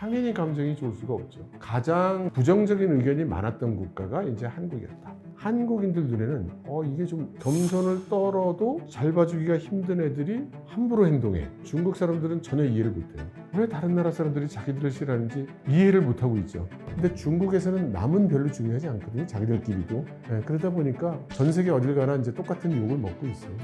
당연히 감정이 좋을 수가 없죠. 가장 부정적인 의견이 많았던 국가가 이제 한국이었다. 한국인들 눈에는 이게 좀 겸손을 떨어도 잘 봐주기가 힘든 애들이 함부로 행동해. 중국 사람들은 전혀 이해를 못해요. 왜 다른 나라 사람들이 자기들을 싫어하는지 이해를 못하고 있죠. 근데 중국에서는 남은 별로 중요하지 않거든요. 자기들끼리도. 그러다 보니까 전 세계 어딜 가나 이제 똑같은 욕을 먹고 있어요.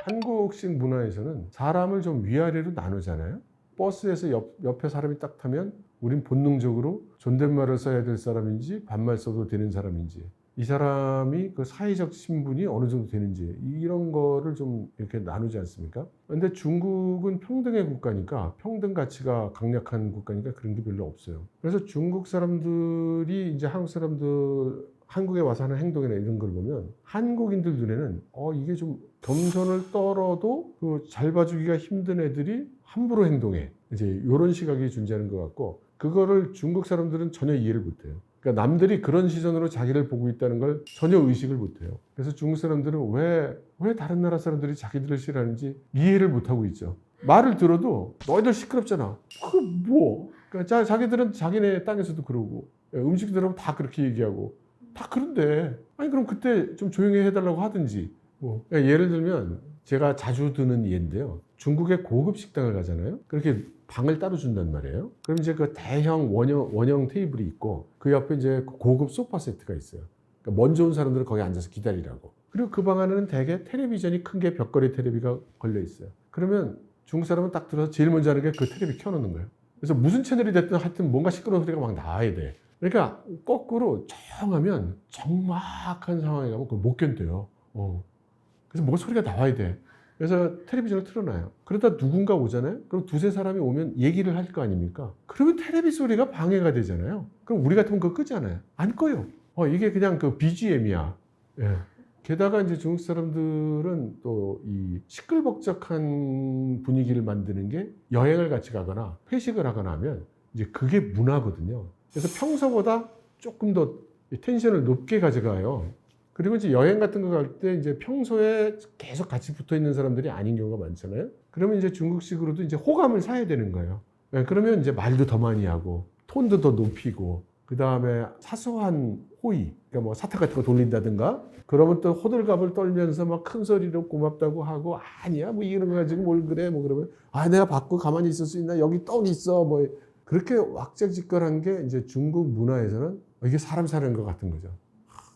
한국식 문화에서는 사람을 좀 위아래로 나누잖아요. 버스에서 옆에 사람이 딱 타면 우린 본능적으로 존댓말을 써야 될 사람인지 반말 써도 되는 사람인지, 이 사람이 그 사회적 신분이 어느 정도 되는지, 이런 거를 좀 이렇게 나누지 않습니까? 근데 중국은 평등의 국가니까, 평등 가치가 강력한 국가니까 그런 게 별로 없어요. 그래서 중국 사람들이 이제 한국 사람들 한국에 와서 하는 행동이나 이런 걸 보면 한국인들 눈에는 이게 좀 겸손을 떨어도 그 잘 봐주기가 힘든 애들이 함부로 행동해. 이제 이런 시각이 존재하는 것 같고, 그거를 중국 사람들은 전혀 이해를 못해요. 그러니까 남들이 그런 시선으로 자기를 보고 있다는 걸 전혀 의식을 못해요. 그래서 중국 사람들은 왜 다른 나라 사람들이 자기들을 싫어하는지 이해를 못하고 있죠. 말을 들어도 너희들 시끄럽잖아. 그 뭐? 그러니까 자기들은 자기네 땅에서도 그러고, 음식 들어보면 다 그렇게 얘기하고, 다 그런데 아니 그럼 그때 좀 조용히 해달라고 하든지 뭐. 그러니까 예를 들면 제가 자주 드는 예인데요. 중국의 고급 식당을 가잖아요. 그렇게 방을 따로 준단 말이에요. 그럼 이제 그 대형 원형 테이블이 있고 그 옆에 이제 고급 소파 세트가 있어요. 그러니까 먼저 온 사람들은 거기 앉아서 기다리라고. 그리고 그 방 안에는 대개 텔레비전이 큰 게 벽걸이 텔레비가 걸려 있어요. 그러면 중국 사람은 딱 들어서 제일 먼저 하는 게 그 텔레비 켜놓는 거예요. 그래서 무슨 채널이 됐든 하여튼 뭔가 시끄러운 소리가 막 나와야 돼. 그러니까 거꾸로 조용하면 적막한 상황에 가면 그걸 못 견뎌요. 그래서 뭔가 소리가 나와야 돼. 그래서 텔레비전을 틀어놔요. 그러다 누군가 오잖아요. 그럼 두세 사람이 오면 얘기를 할 거 아닙니까? 그러면 텔레비 소리가 방해가 되잖아요. 그럼 우리 같으면 그거 끄잖아요. 안 꺼요. 이게 그냥 그 BGM이야. 예. 게다가 이제 중국 사람들은 또 이 시끌벅적한 분위기를 만드는 게, 여행을 같이 가거나 회식을 하거나 하면 이제 그게 문화거든요. 그래서 평소보다 조금 더 텐션을 높게 가져가요. 그리고 이제 여행 같은 거 갈 때 이제 평소에 계속 같이 붙어 있는 사람들이 아닌 경우가 많잖아요. 그러면 이제 중국식으로도 이제 호감을 사야 되는 거예요. 그러면 이제 말도 더 많이 하고, 톤도 더 높이고, 그 다음에 사소한 호의, 그러니까 뭐 사탕 같은 거 돌린다든가, 그러면 또 호들갑을 떨면서 막 큰 소리로 고맙다고 하고, 아니야, 뭐 이런 거 가지고 뭘 그래, 뭐 그러면, 내가 받고 가만히 있을 수 있나? 여기 떡 있어, 뭐. 그렇게 왁자지껄한 게 이제 중국 문화에서는 이게 사람 사는 것 같은 거죠.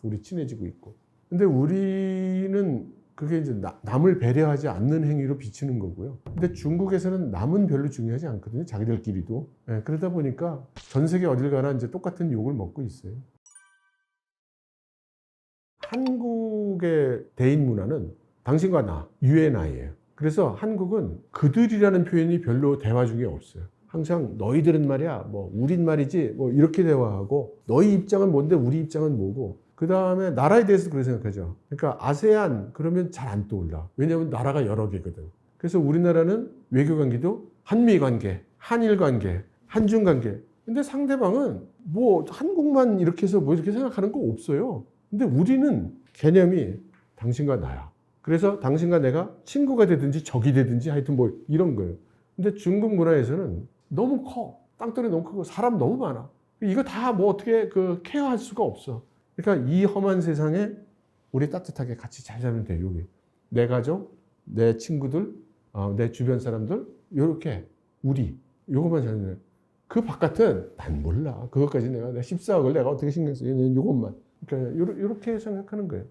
우리 친해지고 있고. 근데 우리는 그게 이제 남을 배려하지 않는 행위로 비치는 거고요. 근데 중국에서는 남은 별로 중요하지 않거든요. 자기들끼리도. 그러다 보니까 전 세계 어딜 가나 이제 똑같은 욕을 먹고 있어요. 한국의 대인 문화는 당신과 나, 유앤아이예요. 그래서 한국은 그들이라는 표현이 별로 대화 중에 없어요. 항상 너희들은 말이야, 뭐 우린 말이지, 뭐 이렇게 대화하고, 너희 입장은 뭔데 우리 입장은 뭐고, 그 다음에 나라에 대해서 그렇게 생각하죠. 그러니까 아세안 그러면 잘 안 떠올라. 왜냐하면 나라가 여러 개거든. 그래서 우리나라는 외교 관계도 한미 관계, 한일 관계, 한중 관계. 근데 상대방은 뭐 한국만 이렇게 해서 뭐 이렇게 생각하는 거 없어요. 근데 우리는 개념이 당신과 나야. 그래서 당신과 내가 친구가 되든지 적이 되든지 하여튼 뭐 이런 거예요. 근데 중국 문화에서는 너무 커. 땅덩이 너무 크고 사람 너무 많아. 이거 다 뭐 어떻게 케어할 수가 없어. 그러니까 이 험한 세상에 우리 따뜻하게 같이 잘 살면 돼요. 여기 내 가족, 내 친구들, 내 주변 사람들, 요렇게 우리 요것만 잘 살면 돼요. 그 바깥은 난 몰라. 그것까지 내가 14억을 내가 어떻게 신경 써? 요것만. 그러니까 요렇게 생각하는 거예요.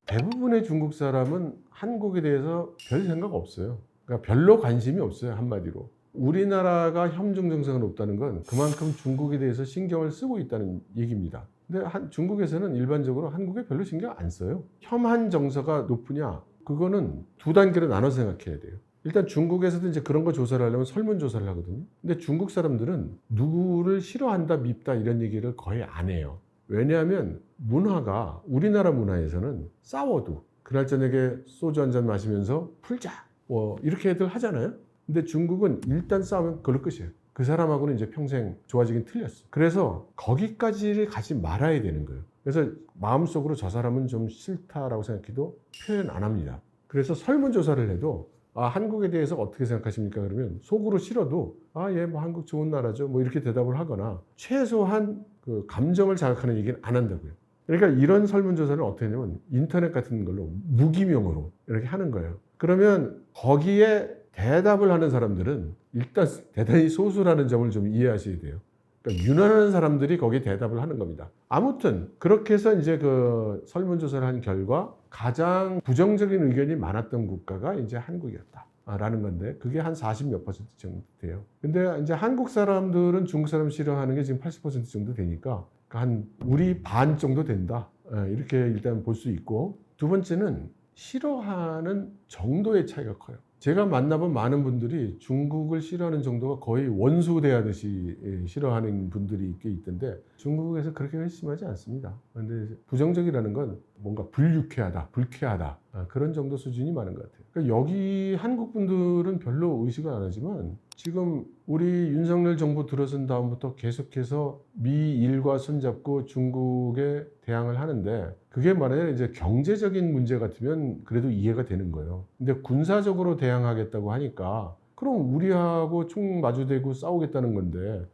대부분의 중국 사람은 한국에 대해서 별 생각 없어요. 그러니까 별로 관심이 없어요. 한마디로. 우리나라가 혐중 정서가 높다는 건 그만큼 중국에 대해서 신경을 쓰고 있다는 얘기입니다. 근데 중국에서는 일반적으로 한국에 별로 신경 안 써요. 혐한 정서가 높으냐? 그거는 두 단계로 나눠 생각해야 돼요. 일단 중국에서도 이제 그런 거 조사를 하려면 설문조사를 하거든요. 근데 중국 사람들은 누구를 싫어한다, 밉다 이런 얘기를 거의 안 해요. 왜냐하면 문화가, 우리나라 문화에서는 싸워도 그날 저녁에 소주 한잔 마시면서 풀자 뭐 이렇게들 하잖아요. 근데 중국은 일단 싸우면 그걸로 끝이에요. 그 사람하고는 이제 평생 좋아지긴 틀렸어. 그래서 거기까지를 가지 말아야 되는 거예요. 그래서 마음속으로 저 사람은 좀 싫다라고 생각해도 표현 안 합니다. 그래서 설문조사를 해도 한국에 대해서 어떻게 생각하십니까? 그러면 속으로 싫어도 예, 뭐 한국 좋은 나라죠. 뭐 이렇게 대답을 하거나 최소한 그 감정을 자극하는 얘기는 안 한다고요. 그러니까 이런 설문조사를 어떻게 하냐면 인터넷 같은 걸로 무기명으로 이렇게 하는 거예요. 그러면 거기에 대답을 하는 사람들은 일단 대단히 소수라는 점을 좀 이해하셔야 돼요. 그러니까 유난한 사람들이 거기에 대답을 하는 겁니다. 아무튼 그렇게 해서 이제 그 설문조사를 한 결과 가장 부정적인 의견이 많았던 국가가 이제 한국이었다라는 건데 그게 한 40몇 % 정도 돼요. 근데 이제 한국 사람들은 중국 사람 싫어하는 게 지금 80% 정도 되니까 한 우리 반 정도 된다. 이렇게 일단 볼 수 있고, 두 번째는 싫어하는 정도의 차이가 커요. 제가 만나본 많은 분들이 중국을 싫어하는 정도가 거의 원수 대하듯이 싫어하는 분들이 꽤 있던데 중국에서 그렇게 심하지 않습니다. 그런데 부정적이라는 건 뭔가 불유쾌하다, 불쾌하다 그런 정도 수준이 많은 것 같아요. 그러니까 여기 한국 분들은 별로 의식을 안 하지만 지금 우리 윤석열 정부 들어선 다음부터 계속해서 미일과 손잡고 중국에 대항을 하는데 그게 만약에 이제 경제적인 문제 같으면 그래도 이해가 되는 거예요. 근데 군사적으로 대항하겠다고 하니까 그럼 우리하고 총 마주대고 싸우겠다는 건데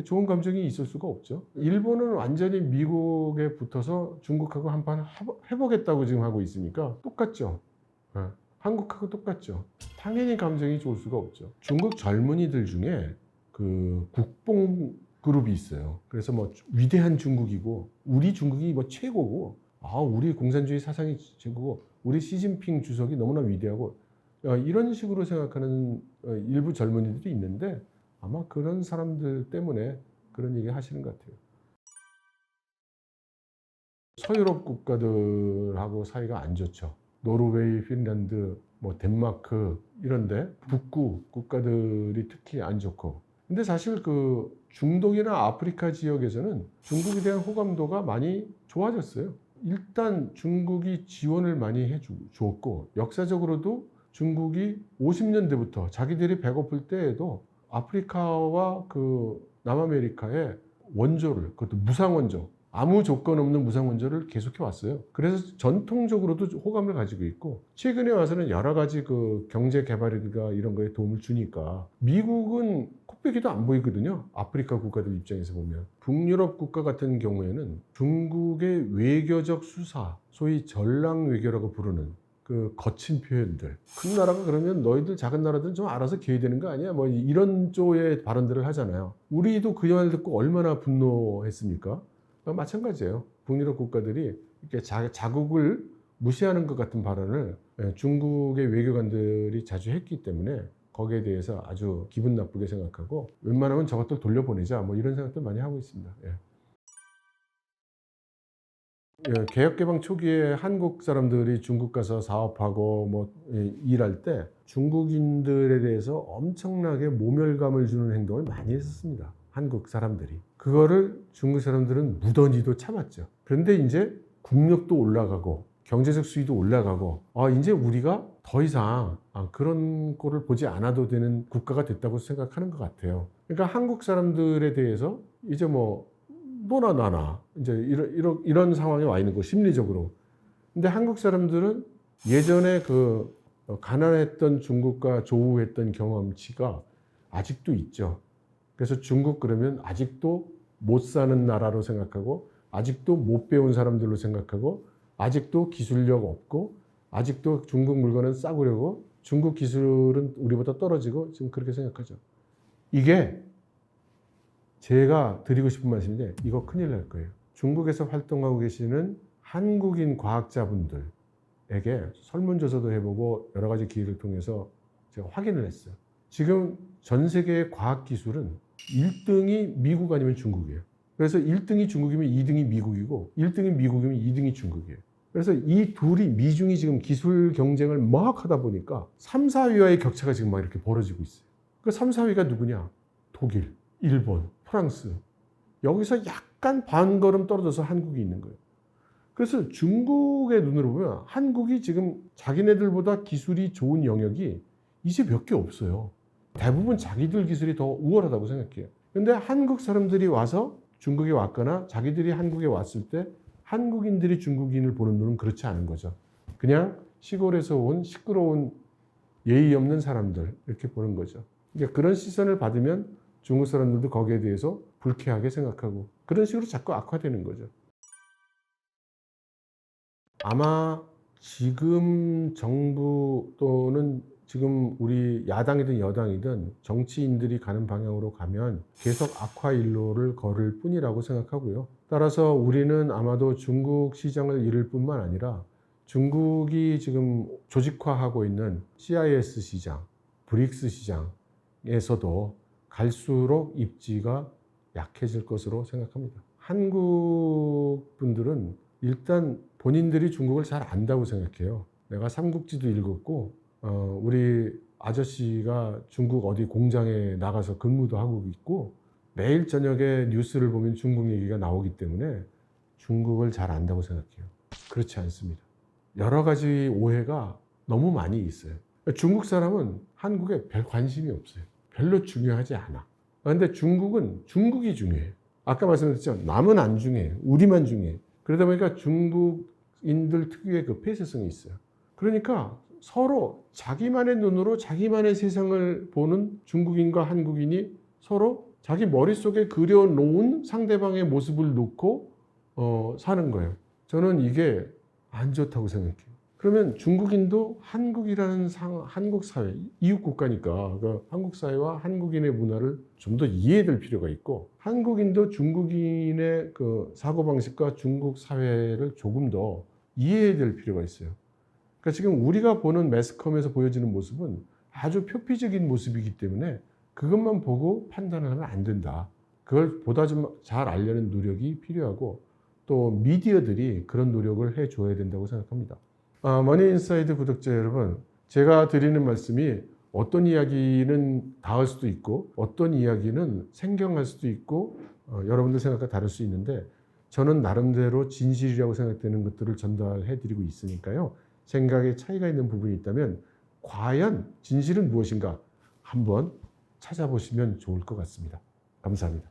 좋은 감정이 있을 수가 없죠. 일본은 완전히 미국에 붙어서 중국하고 한판 해보겠다고 지금 하고 있으니까 똑같죠. 한국하고 똑같죠. 당연히 감정이 좋을 수가 없죠. 중국 젊은이들 중에 그 국뽕 그룹이 있어요. 그래서 뭐 위대한 중국이고 우리 중국이 뭐 최고고 우리 공산주의 사상이 최고고 우리 시진핑 주석이 너무나 위대하고 이런 식으로 생각하는 일부 젊은이들이 있는데 아마 그런 사람들 때문에 그런 얘기 하시는 것 같아요. 서유럽 국가들하고 사이가 안 좋죠. 노르웨이, 핀란드, 뭐 덴마크 이런데 북구 국가들이 특히 안 좋고. 근데 사실 그 중동이나 아프리카 지역에서는 중국에 대한 호감도가 많이 좋아졌어요. 일단 중국이 지원을 많이 해주었고 역사적으로도 중국이 50년대부터 자기들이 배고플 때에도 아프리카와 그 남아메리카에 원조를, 그것도 무상원조, 아무 조건 없는 무상원조를 계속해 왔어요. 그래서 전통적으로도 호감을 가지고 있고 최근에 와서는 여러 가지 그 경제 개발이나 이런 거에 도움을 주니까 미국은 코빼기도 안 보이거든요. 아프리카 국가들 입장에서 보면. 북유럽 국가 같은 경우에는 중국의 외교적 수사, 소위 전랑 외교라고 부르는 그 거친 표현들. 큰 나라가 그러면 너희들 작은 나라들은 좀 알아서 개의되는 거 아니야? 뭐 이런 쪽의 발언들을 하잖아요. 우리도 그 말 듣고 얼마나 분노했습니까? 마찬가지예요. 북유럽 국가들이 이렇게 자국을 무시하는 것 같은 발언을 중국의 외교관들이 자주 했기 때문에 거기에 대해서 아주 기분 나쁘게 생각하고 웬만하면 저것들 돌려보내자 뭐 이런 생각들 많이 하고 있습니다. 개혁개방 초기에 한국 사람들이 중국 가서 사업하고 뭐 일할 때 중국인들에 대해서 엄청나게 모멸감을 주는 행동을 많이 했었습니다. 한국 사람들이. 그거를 중국 사람들은 무던히도 참았죠. 그런데 이제 국력도 올라가고 경제적 수위도 올라가고 이제 우리가 더 이상 그런 꼴을 보지 않아도 되는 국가가 됐다고 생각하는 것 같아요. 그러니까 한국 사람들에 대해서 이제 뭐 너나 나나 이제 이런 상황에 와 있는 거 심리적으로. 근데 한국 사람들은 예전에 그 가난했던 중국과 조우했던 경험치가 아직도 있죠. 그래서 중국 그러면 아직도 못 사는 나라로 생각하고 아직도 못 배운 사람들로 생각하고 아직도 기술력 없고 아직도 중국 물건은 싸구려고 중국 기술은 우리보다 떨어지고 지금 그렇게 생각하죠. 이게 제가 드리고 싶은 말씀인데 이거 큰일 날 거예요. 중국에서 활동하고 계시는 한국인 과학자분들에게 설문조사도 해보고 여러 가지 기회를 통해서 제가 확인을 했어요. 지금 전 세계의 과학기술은 1등이 미국 아니면 중국이에요. 그래서 1등이 중국이면 2등이 미국이고 1등이 미국이면 2등이 중국이에요. 그래서 이 둘이 미중이 지금 기술 경쟁을 막 하다 보니까 3, 4위와의 격차가 지금 막 이렇게 벌어지고 있어요. 그 3, 4위가 누구냐? 독일, 일본, 프랑스. 여기서 약간 반걸음 떨어져서 한국이 있는 거예요. 그래서 중국의 눈으로 보면 한국이 지금 자기네들보다 기술이 좋은 영역이 이제 몇 개 없어요. 대부분 자기들 기술이 더 우월하다고 생각해요. 근데 한국 사람들이 와서 중국에 왔거나 자기들이 한국에 왔을 때 한국인들이 중국인을 보는 눈은 그렇지 않은 거죠. 그냥 시골에서 온 시끄러운 예의 없는 사람들 이렇게 보는 거죠. 그러니까 그런 시선을 받으면 중국 사람들도 거기에 대해서 불쾌하게 생각하고 그런 식으로 자꾸 악화되는 거죠. 아마 지금 정부 또는 지금 우리 야당이든 여당이든 정치인들이 가는 방향으로 가면 계속 악화 일로를 걸을 뿐이라고 생각하고요. 따라서 우리는 아마도 중국 시장을 잃을 뿐만 아니라 중국이 지금 조직화하고 있는 CIS 시장, 브릭스 시장에서도 갈수록 입지가 약해질 것으로 생각합니다. 한국 분들은 일단 본인들이 중국을 잘 안다고 생각해요. 내가 삼국지도 읽었고 우리 아저씨가 중국 어디 공장에 나가서 근무도 하고 있고 매일 저녁에 뉴스를 보면 중국 얘기가 나오기 때문에 중국을 잘 안다고 생각해요. 그렇지 않습니다. 여러 가지 오해가 너무 많이 있어요. 중국 사람은 한국에 별 관심이 없어요. 별로 중요하지 않아. 그런데 중국은 중국이 중요해요. 아까 말씀드렸죠. 남은 안 중요해요. 우리만 중요해요. 그러다 보니까 중국인들 특유의 그 폐쇄성이 있어요. 그러니까 서로 자기만의 눈으로 자기만의 세상을 보는 중국인과 한국인이 서로 자기 머릿속에 그려놓은 상대방의 모습을 놓고 사는 거예요. 저는 이게 안 좋다고 생각해요. 그러면 중국인도 한국이라는 한국 사회, 이웃 국가니까 그 한국 사회와 한국인의 문화를 좀 더 이해될 필요가 있고 한국인도 중국인의 그 사고방식과 중국 사회를 조금 더 이해해야 될 필요가 있어요. 그러니까 지금 우리가 보는 매스컴에서 보여지는 모습은 아주 표피적인 모습이기 때문에 그것만 보고 판단을 하면 안 된다. 그걸 보다 좀 잘 알려는 노력이 필요하고 또 미디어들이 그런 노력을 해줘야 된다고 생각합니다. 머니인사이드 구독자 여러분, 제가 드리는 말씀이 어떤 이야기는 닿을 수도 있고 어떤 이야기는 생경할 수도 있고 여러분들 생각과 다를 수 있는데 저는 나름대로 진실이라고 생각되는 것들을 전달해 드리고 있으니까요. 생각에 차이가 있는 부분이 있다면 과연 진실은 무엇인가 한번 찾아보시면 좋을 것 같습니다. 감사합니다.